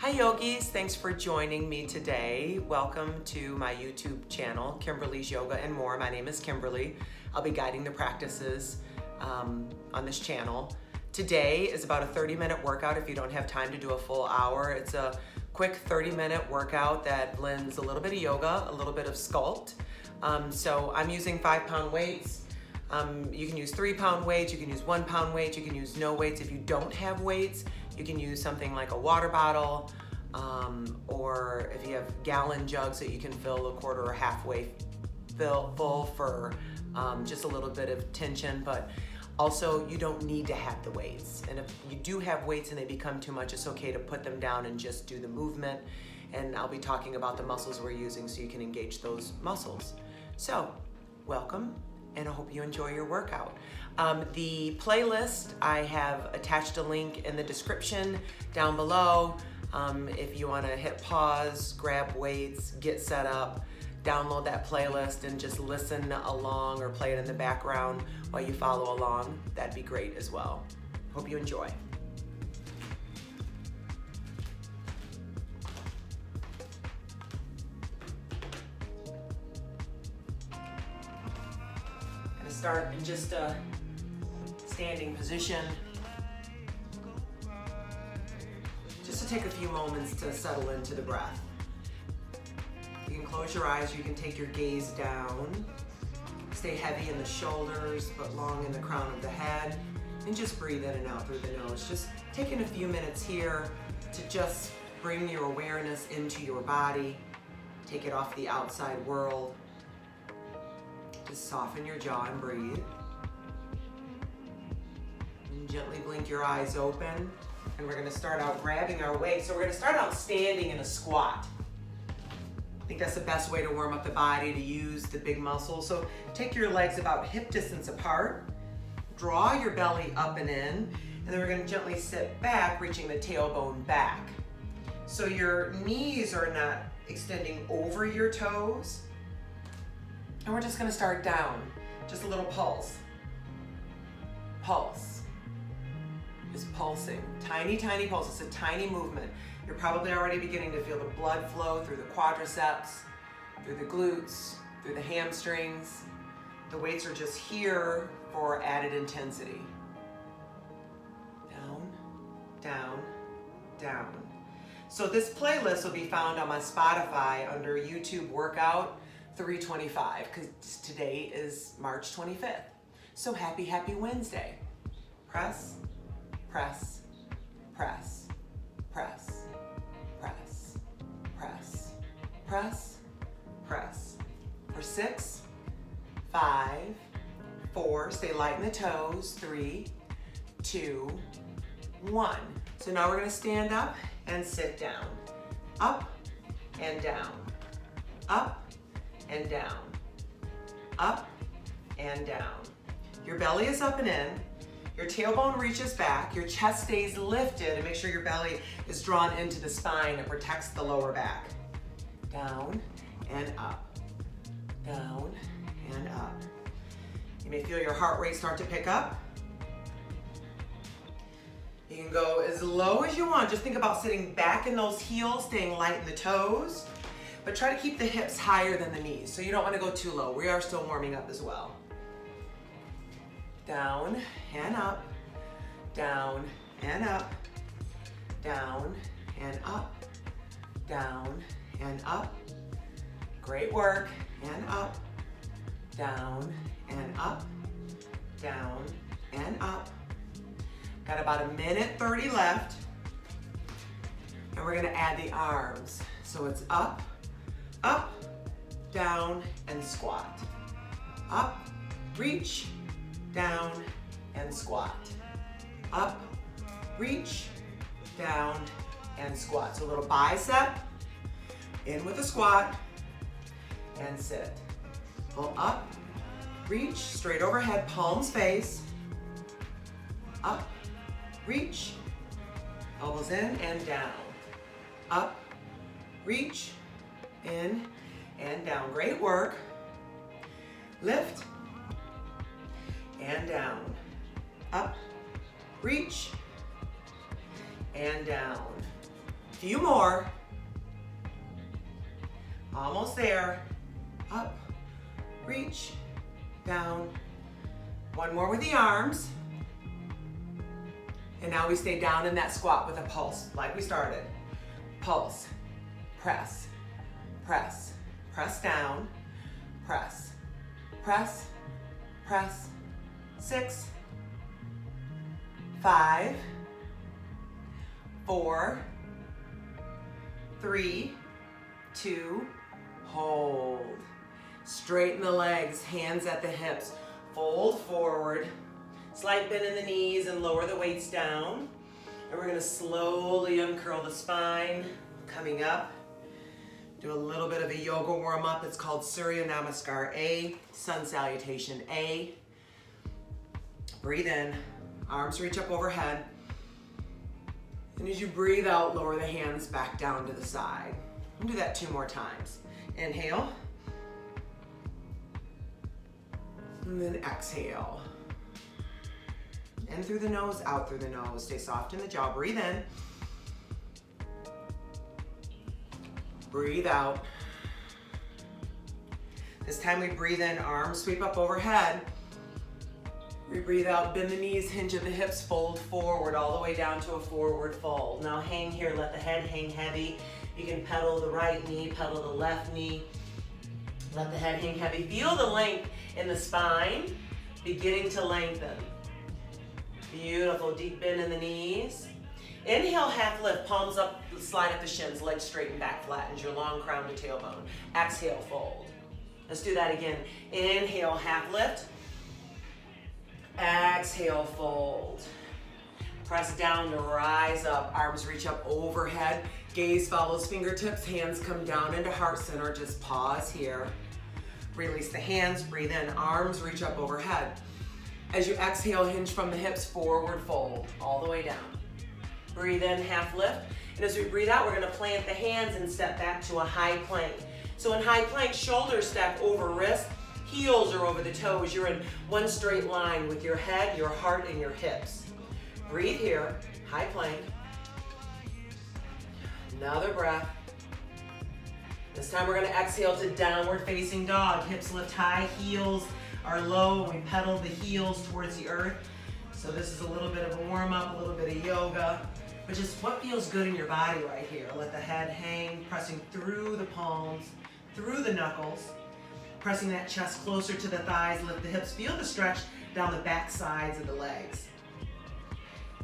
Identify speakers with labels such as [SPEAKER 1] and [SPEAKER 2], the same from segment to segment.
[SPEAKER 1] Hi yogis, thanks for joining me today. Welcome to my YouTube channel, Kimberly's Yoga and More. My name is Kimberly. I'll be guiding the practices on this channel. Today is about a 30-minute workout if you don't have time to do a full hour. It's a quick 30-minute workout that blends a little bit of yoga, a little bit of sculpt. So I'm using 5-pound weights. You can use 3-pound weights, you can use 1-pound weights, you can use no weights. If you don't have weights, you can use something like a water bottle, or if you have gallon jugs that you can fill a quarter or halfway full for just a little bit of tension. But also, you don't need to have the weights. And if you do have weights and they become too much, it's okay to put them down and just do the movement. And I'll be talking about the muscles we're using so you can engage those muscles. So, welcome, and I hope you enjoy your workout. The playlist, I have attached a link in the description down below. If you wanna hit pause, grab weights, get set up, download that playlist and just listen along or play it in the background while you follow along, that'd be great as well. Hope you enjoy. Gonna start in just a standing position. Just to take a few moments to settle into the breath. You can close your eyes, you can take your gaze down. Stay heavy in the shoulders, but long in the crown of the head. And just breathe in and out through the nose. Just taking a few minutes here to just bring your awareness into your body. Take it off the outside world. Just soften your jaw and breathe. And gently blink your eyes open. And we're gonna start out grabbing our weight. So we're gonna start out standing in a squat. I think that's the best way to warm up the body, to use the big muscles. So take your legs about hip distance apart. Draw your belly up and in. And then we're gonna gently sit back, reaching the tailbone back. So your knees are not extending over your toes. And we're just gonna start down. Just a little pulse. Pulse. Just pulsing. Tiny, tiny pulse. It's a tiny movement. You're probably already beginning to feel the blood flow through the quadriceps, through the glutes, through the hamstrings. The weights are just here for added intensity. Down, down, down. So this playlist will be found on my Spotify under YouTube Workout 325, because today is March 25th. So happy Wednesday. Press, press, press, press, press, press, press, press. For 6, 5, 4, stay light in the toes, 3, 2, 1. So now we're gonna stand up and sit down. Up and down, up and down, up and down. Your belly is up and in. Your tailbone reaches back, your chest stays lifted, and make sure your belly is drawn into the spine. It protects the lower back. Down and up, down and up. You may feel your heart rate start to pick up. You can go as low as you want. Just think about sitting back in those heels, staying light in the toes, but try to keep the hips higher than the knees. So you don't want to go too low. We are still warming up as well. Down and up, down and up, down and up, down and up. Great work. And up, down and up, down and up. Got about a minute 30 left. And we're gonna add the arms. So it's up, up, down, and squat. Up, reach, down, and squat. Up, reach, down, and squat. So a little bicep, in with a squat, and sit. Pull up, reach, straight overhead, palms face. Up, reach, elbows in and down. Up, reach, in, and down. Great work. Lift, and down. Up, reach, and down. Few more. Almost there. Up, reach, down. One more with the arms. And now we stay down in that squat with a pulse, like we started. Pulse, press, press, press down, press, press, press. 6, 5, 4, 3, 2, hold. Straighten the legs, hands at the hips. Fold forward. Slight bend in the knees and lower the weights down. And we're gonna slowly uncurl the spine, coming up. Do a little bit of a yoga warm-up. It's called Surya Namaskar A, Sun Salutation A. Breathe in, arms reach up overhead. And as you breathe out, lower the hands back down to the side. We'll do that 2 more times. Inhale. And then exhale. In through the nose, out through the nose. Stay soft in the jaw. Breathe in. Breathe out. This time we breathe in, arms sweep up overhead. We breathe out, bend the knees, hinge at the hips, fold forward all the way down to a forward fold. Now hang here, let the head hang heavy. You can pedal the right knee, pedal the left knee. Let the head hang heavy. Feel the length in the spine beginning to lengthen. Beautiful, deep bend in the knees. Inhale, half lift, palms up, slide up the shins, legs straighten back, flattens your long crown to tailbone. Exhale, fold. Let's do that again. Inhale, half lift. Exhale, fold. Press down to rise up, arms reach up overhead. Gaze follows fingertips, hands come down into heart center. Just pause here. Release the hands, breathe in, arms reach up overhead. As you exhale, hinge from the hips, forward fold, all the way down. Breathe in, half lift. And as we breathe out, we're gonna plant the hands and step back to a high plank. So in high plank, shoulders stack over wrist, heels are over the toes. You're in one straight line with your head, your heart, and your hips. Breathe here, high plank. Another breath. This time we're gonna exhale to downward facing dog. Hips lift high, heels are low, and we pedal the heels towards the earth. So this is a little bit of a warm up, a little bit of yoga, but just what feels good in your body right here. Let the head hang, pressing through the palms, through the knuckles, pressing that chest closer to the thighs, lift the hips, feel the stretch down the back sides of the legs.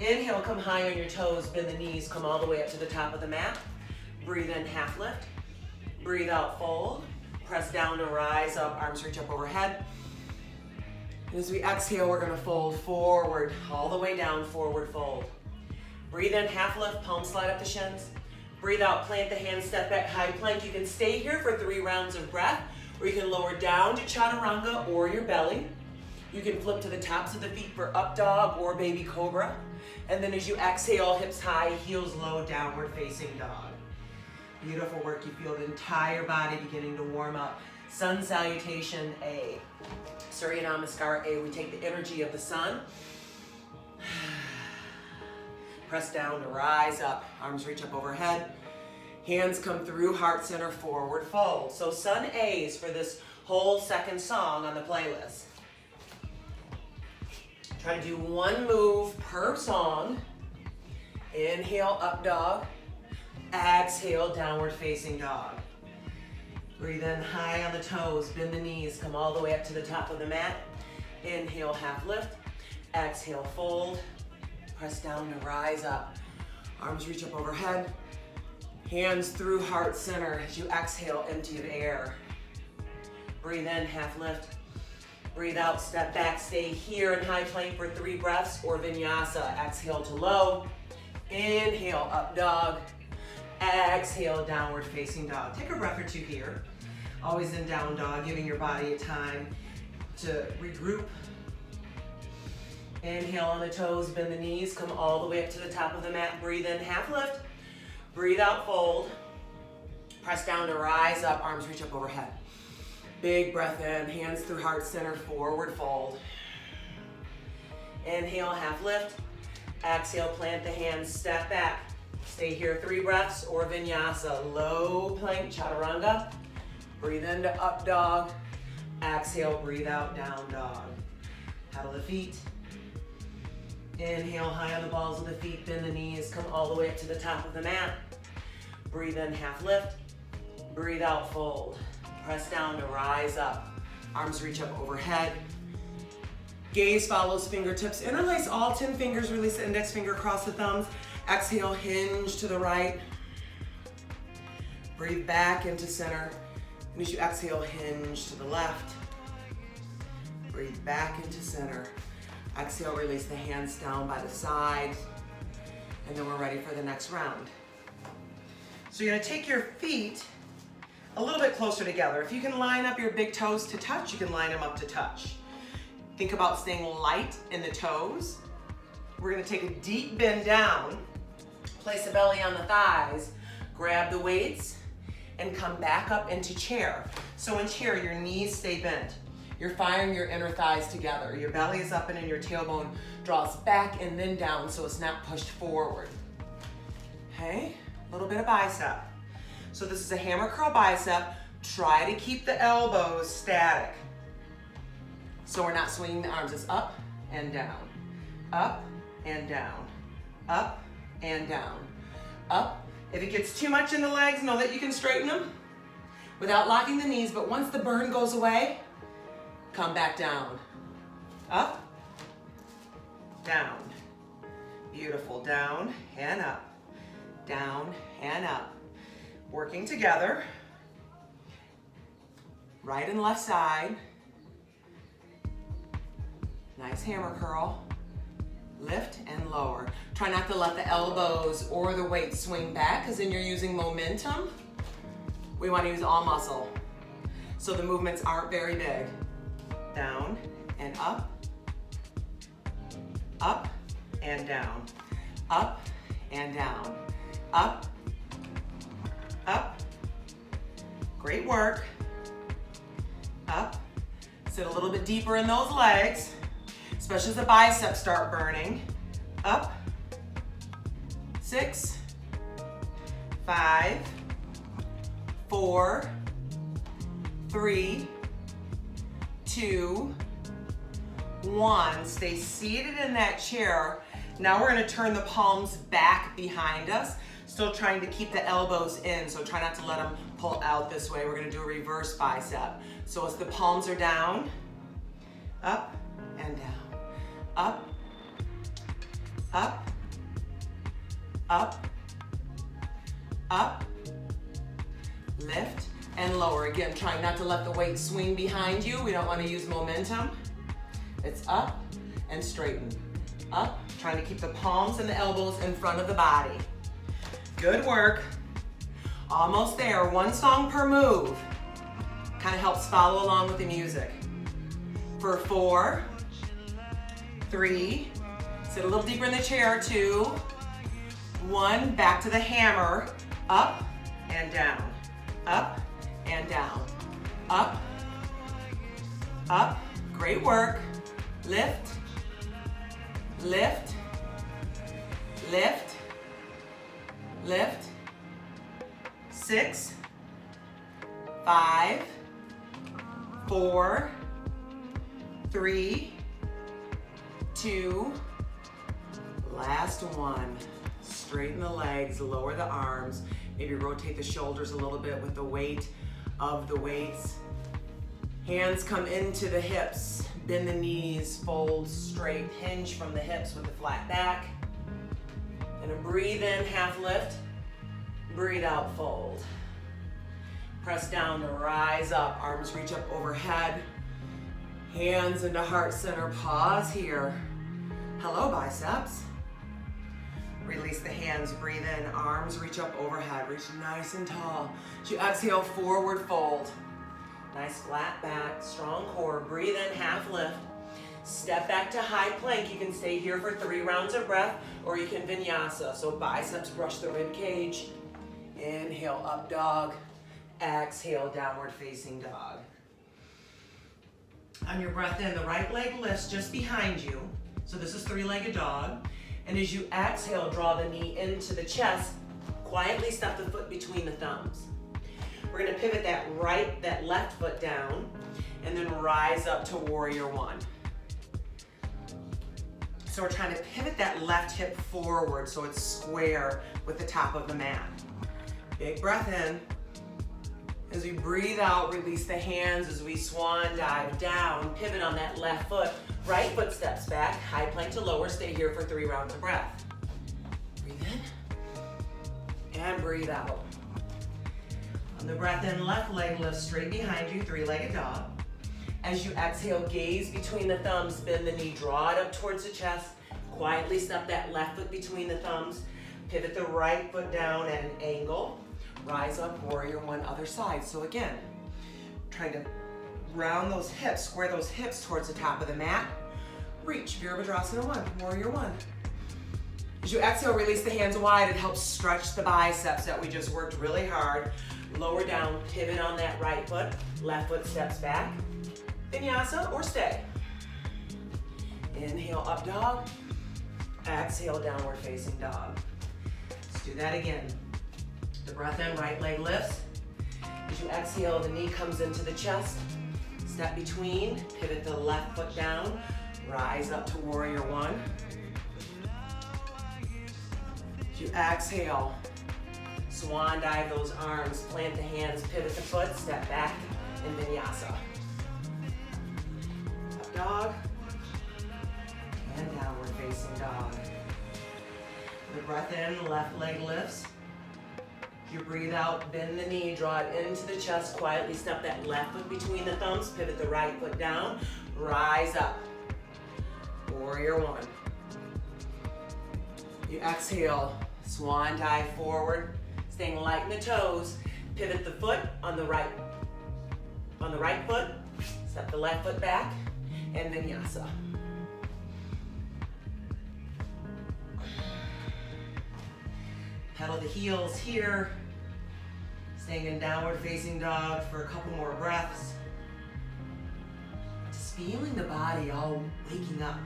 [SPEAKER 1] Inhale, come high on your toes, bend the knees, come all the way up to the top of the mat. Breathe in, half lift. Breathe out, fold. Press down to rise up, arms reach up overhead. And as we exhale, we're gonna fold forward, all the way down, forward fold. Breathe in, half lift, palms slide up the shins. Breathe out, plant the hands, step back, high plank. You can stay here for 3 rounds of breath, or you can lower down to chaturanga or your belly. You can flip to the tops of the feet for up dog or baby cobra. And then as you exhale, hips high, heels low, downward facing dog. Beautiful work. You feel the entire body beginning to warm up. Sun Salutation A. Surya Namaskar A. We take the energy of the sun. Press down to rise up. Arms reach up overhead. Hands come through heart center, forward fold. So Sun A's for this whole second song on the playlist. Try to do 1 move per song. Inhale, up dog. Exhale, downward facing dog. Breathe in high on the toes, bend the knees, come all the way up to the top of the mat. Inhale, half lift. Exhale, fold. Press down to rise up. Arms reach up overhead. Hands through heart center. As you exhale, empty of air. Breathe in, half lift. Breathe out, step back, stay here in high plank for 3 breaths or vinyasa. Exhale to low. Inhale, up dog. Exhale, downward facing dog. Take a breath or 2 here. Always in down dog, giving your body a time to regroup. Inhale on the toes, bend the knees, come all the way up to the top of the mat. Breathe in, half lift. Breathe out, fold. Press down to rise up, arms reach up overhead. Big breath in, hands through heart center, forward fold. Inhale, half lift. Exhale, plant the hands, step back. Stay here 3 breaths, or vinyasa. Low plank, chaturanga. Breathe into up dog. Exhale, breathe out, down dog. Paddle the feet. Inhale, high on the balls of the feet, bend the knees, come all the way up to the top of the mat. Breathe in, half lift. Breathe out, fold. Press down to rise up. Arms reach up overhead. Gaze follows fingertips. Interlace all 10 fingers, release the index finger, cross the thumbs. Exhale, hinge to the right. Breathe back into center. And as you exhale, hinge to the left. Breathe back into center. Exhale, release the hands down by the side. And then we're ready for the next round. So you're gonna take your feet a little bit closer together. If you can line up your big toes to touch, you can line them up to touch. Think about staying light in the toes. We're gonna take a deep bend down, place the belly on the thighs, grab the weights, and come back up into chair. So in chair, your knees stay bent. You're firing your inner thighs together. Your belly is up and then your tailbone draws back and then down so it's not pushed forward. Okay, a little bit of bicep. So this is a hammer curl bicep. Try to keep the elbows static. So we're not swinging the arms. It's up and down, up and down, up and down, up. If it gets too much in the legs, know that you can straighten them without locking the knees, but once the burn goes away, come back down, up, down. Beautiful, down and up, down and up. Working together, right and left side. Nice hammer curl. Lift and lower. Try not to let the elbows or the weight swing back, because then you're using momentum. We want to use all muscle. So the movements aren't very big. Down and up and down, up and down, up, up. Great work. Up. Sit a little bit deeper in those legs, especially as the biceps start burning. Up. 6, 5, 4, 3, 2, 1. Stay seated in that chair. Now we're gonna turn the palms back behind us, still trying to keep the elbows in, so try not to let them pull out this way. We're gonna do a reverse bicep. So as the palms are down, up and down, up, up, up, up, lift and lower. Again, trying not to let the weight swing behind you. We don't want to use momentum. It's up and straighten. Up, trying to keep the palms and the elbows in front of the body. Good work. Almost there. One song per move. Kind of helps follow along with the music. For 4, 3, sit a little deeper in the chair, 2, 1, back to the hammer, up and down, up and down, up, up. Great work. Lift, lift, lift, lift. 6, 5, 4, 3, 2, last one. Straighten the legs, lower the arms, maybe rotate the shoulders a little bit with the weight of the weights. Hands come into the hips, bend the knees, fold straight, hinge from the hips with a flat back. And breathe in, half lift, breathe out, fold. Press down to rise up, arms reach up overhead, hands into heart center, pause here. Hello, biceps. Release the hands, breathe in, arms reach up overhead, reach nice and tall. As you exhale, forward fold. Nice flat back, strong core. Breathe in, half lift. Step back to high plank. You can stay here for 3 rounds of breath, or you can vinyasa. So biceps brush the rib cage. Inhale, up dog. Exhale, downward facing dog. On your breath in, the right leg lifts just behind you. So this is 3-legged dog. And as you exhale, draw the knee into the chest, quietly step the foot between the thumbs. We're gonna pivot that left foot down and then rise up to warrior one. So we're trying to pivot that left hip forward so it's square with the top of the mat. Big breath in. As we breathe out, release the hands as we swan dive down, pivot on that left foot. Right foot steps back, high plank to lower. Stay here for 3 rounds of breath. Breathe in and breathe out. On the breath in, left leg lifts straight behind you, 3-legged dog. As you exhale, gaze between the thumbs, bend the knee, draw it up towards the chest. Quietly step that left foot between the thumbs. Pivot the right foot down at an angle. Rise up, warrior one, other side. So again, trying to round those hips, square those hips towards the top of the mat. Reach, Virabhadrasana 1, warrior one. As you exhale, release the hands wide. It helps stretch the biceps that we just worked really hard. Lower down, pivot on that right foot. Left foot steps back. Vinyasa or stay. Inhale, up dog. Exhale, downward facing dog. Let's do that again. The breath in, right leg lifts. As you exhale, the knee comes into the chest. Step between, pivot the left foot down. Rise up to warrior one. As you exhale, swan dive those arms, plant the hands, pivot the foot, step back, and vinyasa. Up dog, and downward facing dog. The breath in, left leg lifts. You breathe out, bend the knee, draw it into the chest, quietly step that left foot between the thumbs, pivot the right foot down, rise up. Warrior one. You exhale, swan dive forward, staying light in the toes, pivot the foot on the right foot, step the left foot back, and vinyasa. Pedal the heels here, staying in downward facing dog for a couple more breaths. Just feeling the body all waking up.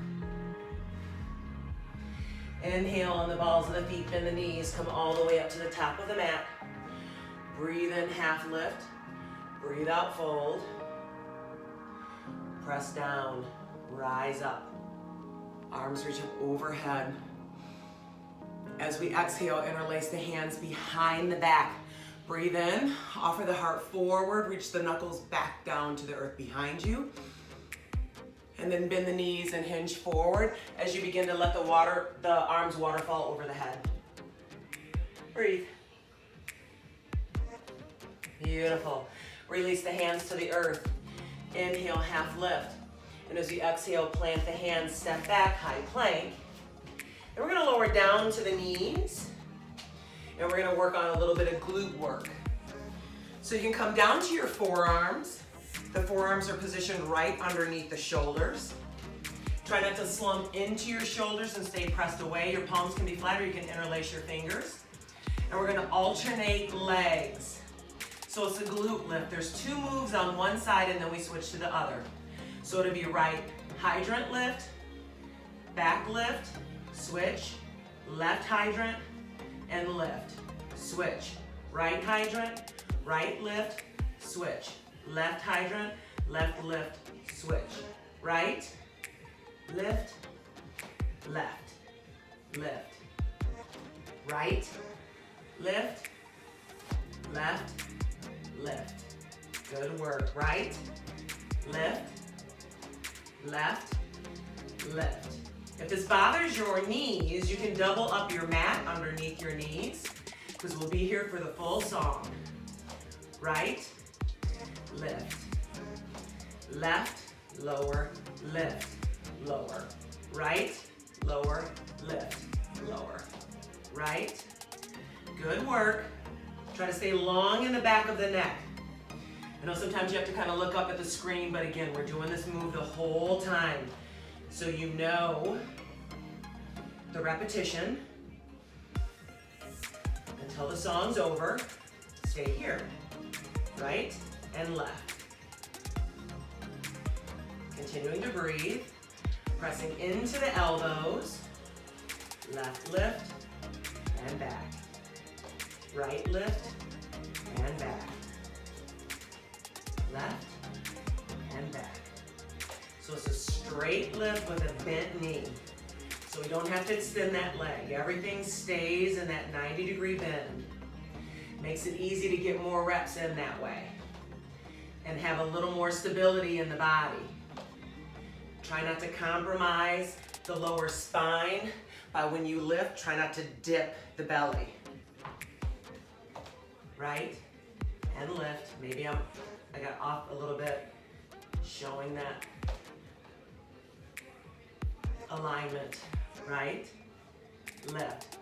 [SPEAKER 1] Inhale on the balls of the feet, bend the knees, come all the way up to the top of the mat. Breathe in, half lift. Breathe out, fold. Press down, rise up. Arms reach up overhead. As we exhale, interlace the hands behind the back. Breathe in, offer the heart forward, reach the knuckles back down to the earth behind you. And then bend the knees and hinge forward as you begin to let the arms waterfall over the head. Breathe. Beautiful. Release the hands to the earth. Inhale, half lift. And as you exhale, plant the hands, step back, high plank. And we're gonna lower down to the knees. And we're gonna work on a little bit of glute work. So you can come down to your forearms. The forearms are positioned right underneath the shoulders. Try not to slump into your shoulders and stay pressed away. Your palms can be flat or you can interlace your fingers. And we're gonna alternate legs. So it's a glute lift. There's 2 moves on one side and then we switch to the other. So it'll be right hydrant lift, back lift, switch, left hydrant, and lift. Switch. Right hydrant, right lift, switch. Left hydrant, left lift, switch. Right, lift, left, lift. Right, lift, left, lift. Good work. Right, lift, left, lift. If this bothers your knees, you can double up your mat underneath your knees because we'll be here for the full song. Right, lift, left, lower, lift, lower, right, lower, lift, lower, right. Good work. Try to stay long in the back of the neck. I know sometimes you have to kind of look up at the screen, but again, we're doing this move the whole time. So you know the repetition until the song's over. Stay here, right and left. Continuing to breathe, pressing into the elbows, left lift and back. Right lift and back. Left and back. So it's a straight lift with a bent knee. So we don't have to extend that leg. Everything stays in that 90-degree bend. Makes it easy to get more reps in that way and have a little more stability in the body. Try not to compromise the lower spine by when you lift, try not to dip the belly. Right? And lift. Maybe I got off a little bit, showing that alignment. Right? Lift.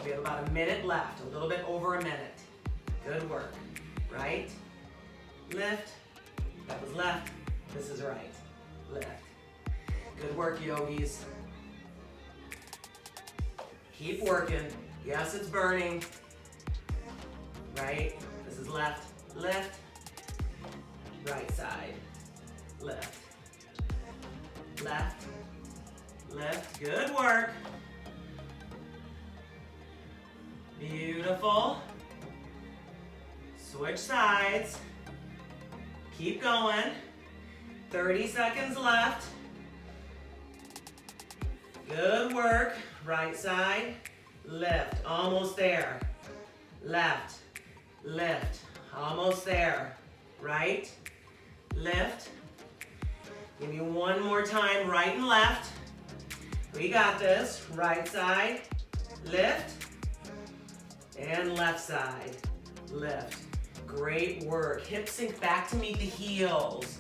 [SPEAKER 1] We have about a minute left, a little bit over a minute. Good work. Right? Lift. That was left. This is right. Lift. Good work, yogis. Keep working. Yes, it's burning. Right? This is left. Lift. Right side. Lift. Left. Lift. Good work. Beautiful. Switch sides. Keep going. 30 seconds left. Good work. Right side. Lift. Almost there. Left. Lift. Almost there. Right. Lift. Give me one more time. Right and left. We got this. Right side. Lift. And left side. Lift. Great work. Hips sink back to meet the heels.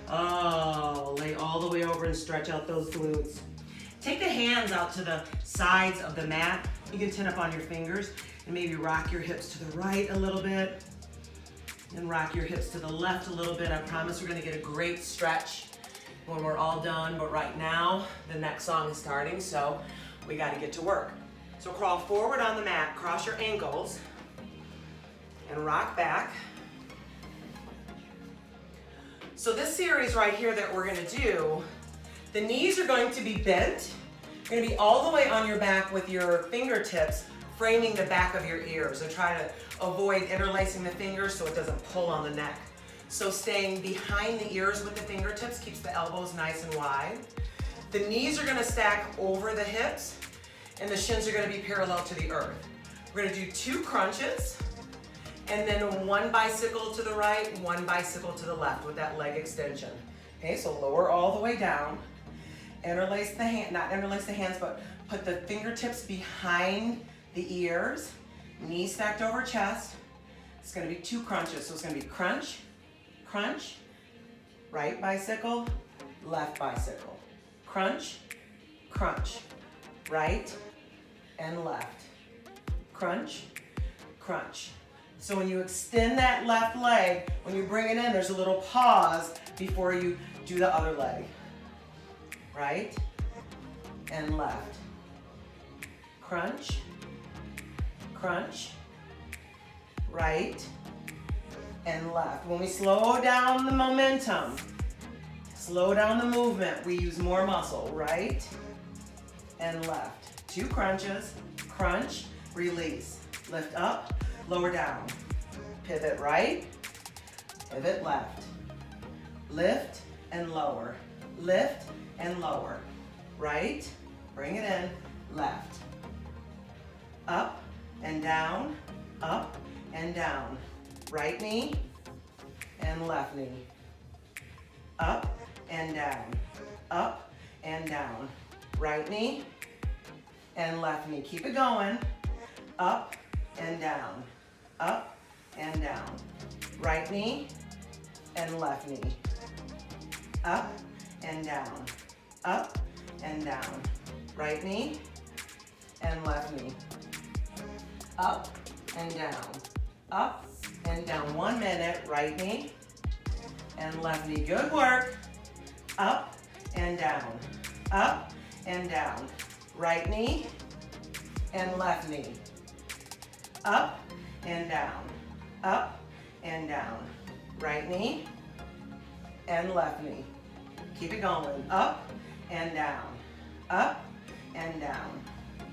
[SPEAKER 1] Oh, lay all the way over and stretch out those glutes. Take the hands out to the sides of the mat. You can tin up on your fingers and maybe rock your hips to the right a little bit and rock your hips to the left a little bit. I promise we're gonna get a great stretch when we're all done, but right now the next song is starting, so we gotta get to work. So crawl forward on the mat, cross your ankles, and rock back. So this series right here that we're gonna do, the knees are going to be bent. You're gonna be all the way on your back with your fingertips framing the back of your ears. So try to avoid interlacing the fingers so it doesn't pull on the neck. So staying behind the ears with the fingertips keeps the elbows nice and wide. The knees are gonna stack over the hips and the shins are gonna be parallel to the earth. We're gonna do 2 crunches and then 1 bicycle to the right, 1 bicycle to the left with that leg extension. Okay, so lower all the way down. Interlace the hand, not interlace the hands, but put the fingertips behind the ears, knees stacked over chest. It's gonna be 2 crunches, so it's gonna be crunch, crunch, right bicycle, left bicycle. Crunch, crunch, right and left. Crunch, crunch. So when you extend that left leg, when you bring it in, there's a little pause before you do the other leg. Right and left. Crunch, crunch, right and left. When we slow down the momentum, slow down the movement, we use more muscle. Right and left. 2 crunches, crunch, release. Lift up, lower down. Pivot right, pivot left. Lift and lower. Lift and lower. Right, bring it in, left. Up and down, up and down. Right knee and left knee. Up and down, up and down. Right knee and left knee. Keep it going. Up and down, up and down. Right knee and left knee. Up and down, up and down. Right knee and left knee. Up and down, up and down. 1 minute, right knee and left knee. Good work. Up and down, up and down. Right knee and left knee. Up and down, up and down. Right knee and left knee. Keep it going. Up and down, up and down.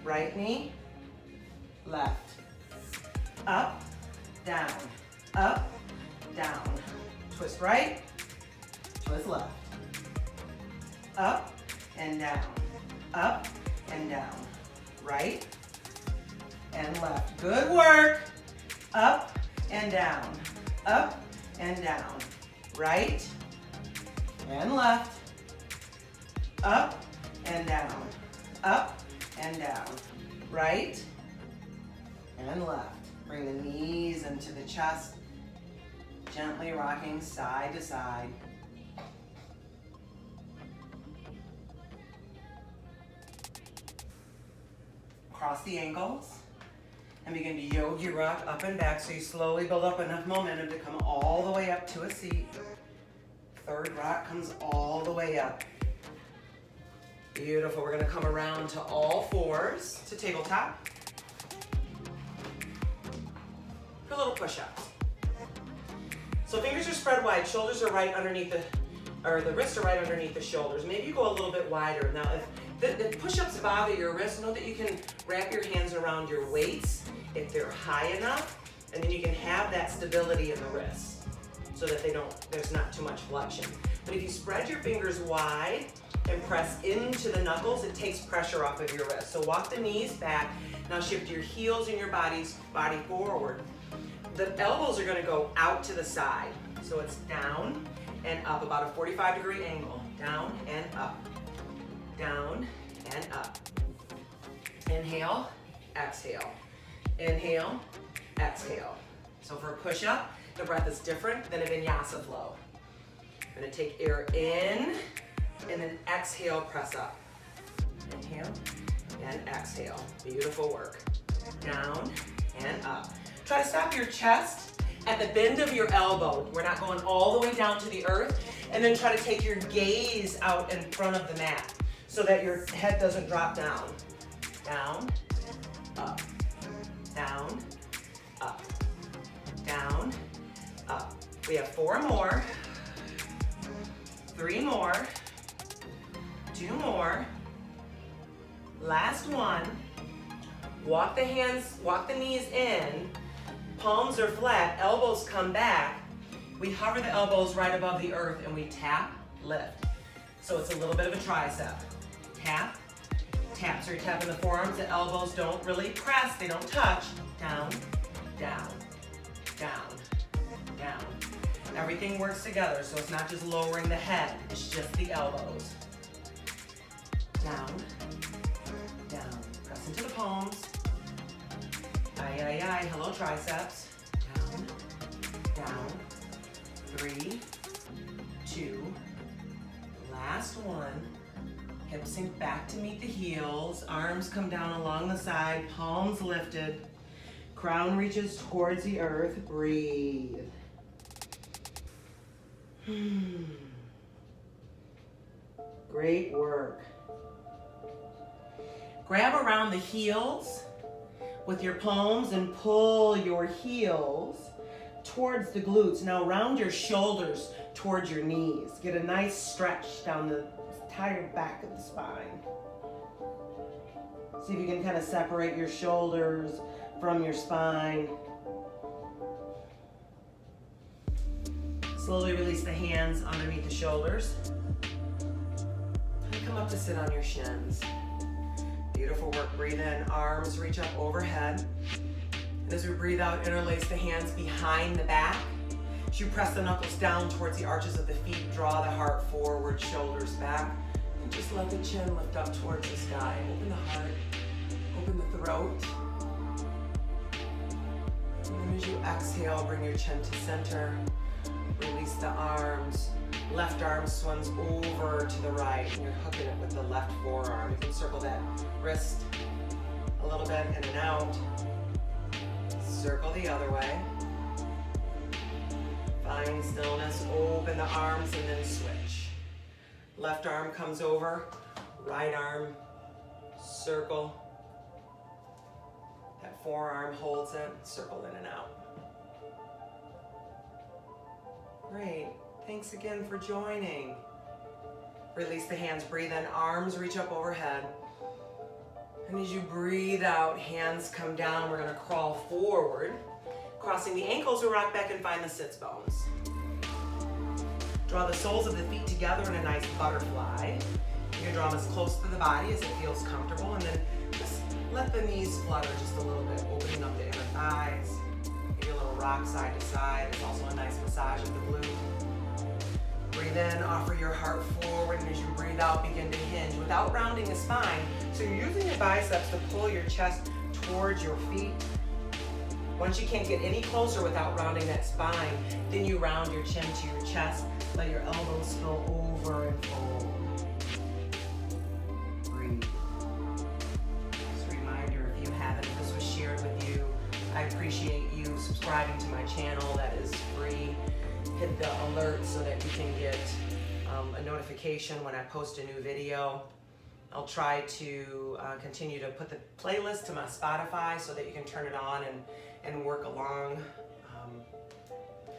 [SPEAKER 1] Right knee, left. up, down, up, down. Twist right, twist left. Up and down, up and down. Right and left. Good work. Up and down, up and down. Right and left. Up and down, up and down. Right and left. Bring the knees into the chest, gently rocking side to side. Cross the ankles and begin to yogi rock up and back so you slowly build up enough momentum to come all the way up to a seat. Third rock comes all the way up. Beautiful. We're going to come around to all fours to tabletop for little push-ups. So fingers are spread wide, shoulders are right underneath the wrists are right underneath the shoulders. Maybe you go a little bit wider. Now if the push-ups bother your wrists, know that you can wrap your hands around your weights if they're high enough, and then you can have that stability in the wrists so that there's not too much flexion. But if you spread your fingers wide and press into the knuckles, it takes pressure off of your wrist. So walk the knees back. Now shift your heels and your body forward. The elbows are going to go out to the side. So it's down and up, about a 45-degree angle. Down and up. Down and up. Inhale, exhale. Inhale, exhale. So for a push-up, the breath is different than a vinyasa flow. I'm going to take air in and then exhale, press up. Inhale and exhale. Beautiful work. Down and up. Try to stop your chest at the bend of your elbow. We're not going all the way down to the earth. And then try to take your gaze out in front of the mat so that your head doesn't drop down. Down, up, down, up, down, up. We have 4 more, 3 more, 2 more. Last one. Walk the knees in, palms are flat, elbows come back. We hover the elbows right above the earth and we tap, lift. So it's a little bit of a tricep. Tap, tap. So you're tapping the forearms, the elbows don't really press, they don't touch. Down, down, down, down. Everything works together, so it's not just lowering the head, it's just the elbows. Down, down. Press into the palms. Aye, aye, aye. Hello, triceps. Down, down. 3, 2. Last one. Hips sink back to meet the heels. Arms come down along the side. Palms lifted. Crown reaches towards the earth. Breathe. Great work. Grab around the heels with your palms and pull your heels towards the glutes. Now round your shoulders towards your knees. Get a nice stretch down the entire back of the spine. See if you can kind of separate your shoulders from your spine. Slowly release the hands underneath the shoulders. And come up to sit on your shins. Beautiful work. Breathe in, arms reach up overhead. And as we breathe out, interlace the hands behind the back. As you press the knuckles down towards the arches of the feet, draw the heart forward, shoulders back. And just let the chin lift up towards the sky. Open the heart, open the throat. And then as you exhale, bring your chin to center. Release the arms. Left arm swings over to the right, and you're hooking it with the left forearm. You can circle that wrist a little bit in and out. Circle the other way. Find stillness, open the arms, and then switch. Left arm comes over, right arm, circle. That forearm holds it, circle in and out. Great. Thanks again for joining. Release the hands, breathe in, arms reach up overhead. And as you breathe out, hands come down. We're gonna crawl forward. Crossing the ankles, we rock back and find the sits bones. Draw the soles of the feet together in a nice butterfly. You can draw them as close to the body as it feels comfortable, and then just let the knees flutter just a little bit, opening up the inner thighs. Maybe a little rock side to side. It's also a nice massage of the glute. Breathe in, offer your heart forward, and as you breathe out, begin to hinge without rounding the spine. So you're using your biceps to pull your chest towards your feet. Once you can't get any closer without rounding that spine, then you round your chin to your chest. Let your elbows spill over and fold. Breathe. Just a reminder, if you haven't, this was shared with you. I appreciate you subscribing to my channel. That is free. Hit the alert so that you can get a notification when I post a new video. I'll try to continue to put the playlist to my Spotify so that you can turn it on and work along.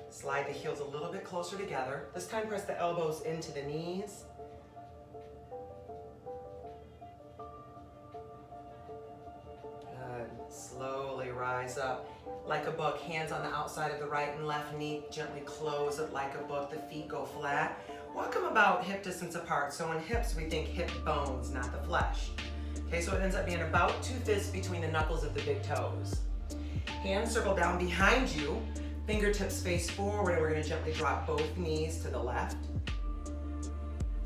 [SPEAKER 1] Slide the heels a little bit closer together. This time press the elbows into the knees. Good. Slowly rise up like a book. Hands on the outside of the right and left knee. Gently close it like a book. The feet go flat. Walk them about hip distance apart. So in hips, we think hip bones, not the flesh. Okay, so it ends up being about 2 fists between the knuckles of the big toes. Hands circle down behind you. Fingertips face forward, and we're going to gently drop both knees to the left.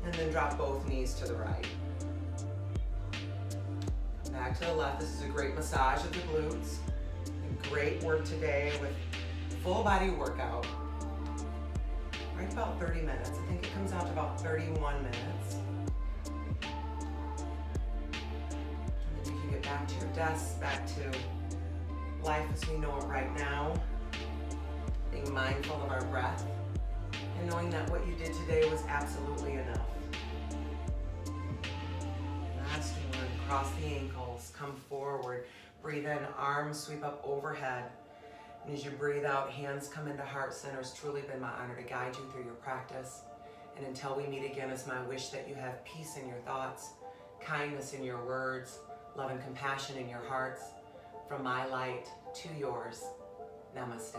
[SPEAKER 1] And then drop both knees to the right. Come back to the left. This is a great massage of the glutes. Great work today with full body workout. Right about 30 minutes. I think it comes out to about 31 minutes. And then you can get back to your desk, back to life as we know it right now. Being mindful of our breath and knowing that what you did today was absolutely enough. Last one, cross the ankles, come forward. Breathe in, arms sweep up overhead. And as you breathe out, hands come into heart center. It's truly been my honor to guide you through your practice. And until we meet again, it's my wish that you have peace in your thoughts, kindness in your words, love and compassion in your hearts. From my light to yours, Namaste.